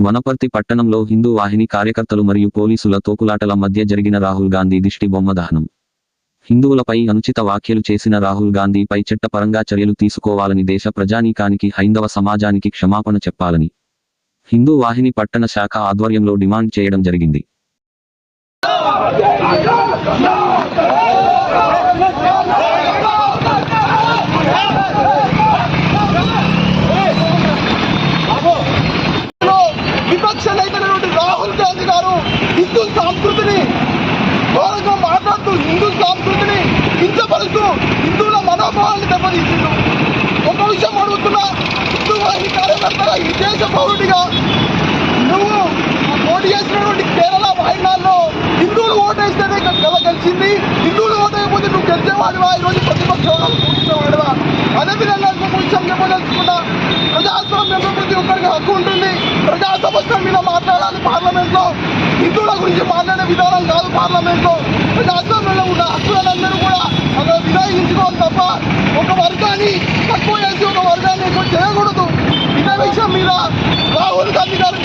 వనపర్తి పట్టణంలో హిందూ వాహిని కార్యకర్తలు మరియు పోలీసుల తోపులాటల మధ్య జరిగిన రాహుల్ గాంధీ దిష్టి బొమ్మ దహనం. హిందువులపై అనుచిత వ్యాఖ్యలు చేసిన రాహుల్ గాంధీపై చట్టపరంగా చర్యలు తీసుకోవాలని, దేశ ప్రజానీకానికి, హైందవ సమాజానికి క్షమాపణ చెప్పాలని హిందూ వాహిని పట్టణ శాఖ ఆధ్వర్యంలో డిమాండ్ చేయడం జరిగింది. రాహుల్ గాంధీ గారు హిందూ సంస్కృతిని ఘోరంగా మాట్లాడుతూ, హిందూ సంస్కృతిని కించపరుస్తూ, హిందువుల మనోభావాన్ని దెబ్బతీసిండు. ఒక విషయం అడుగుతున్నా, హిందూ వాహిని కార్యకర్తగా, ఈ దేశ పౌరుడిగా నువ్వు పోటీ చేసినటువంటి కేరళ వాయినాల్లో హిందువులు ఓటేస్తేనే గెలిచింది. హిందువులు ఓటేయకపోతే నువ్వు గెలిచేవాడివా? ఈరోజు ప్రతిపక్షంలో కూర్చునేవాడివా? అదేవిధంగా ఇంకొక విషయం చెప్పదలుచుకున్నా, ప్రజాస్వామ్యంలో ప్రతి ఒక్కరికి హక్కు ఉంటుంది. ప్రజా సమస్యల మీద మాట్లాడాలి పార్లమెంట్లో. హిందువుల గురించి మాట్లాడే విధానం కాదు పార్లమెంట్లో. ప్రజాస్వామ్యంలో ఉన్న హక్కులందరూ కూడా అక్కడ వినియోగించుకోవాలి తప్ప ఒక వర్గాన్ని తక్కువ చేసి ఒక వర్గాన్ని ఎక్కువ చేయకూడదు. ఇదే విషయం మీద రాహుల్ గాంధీ గారు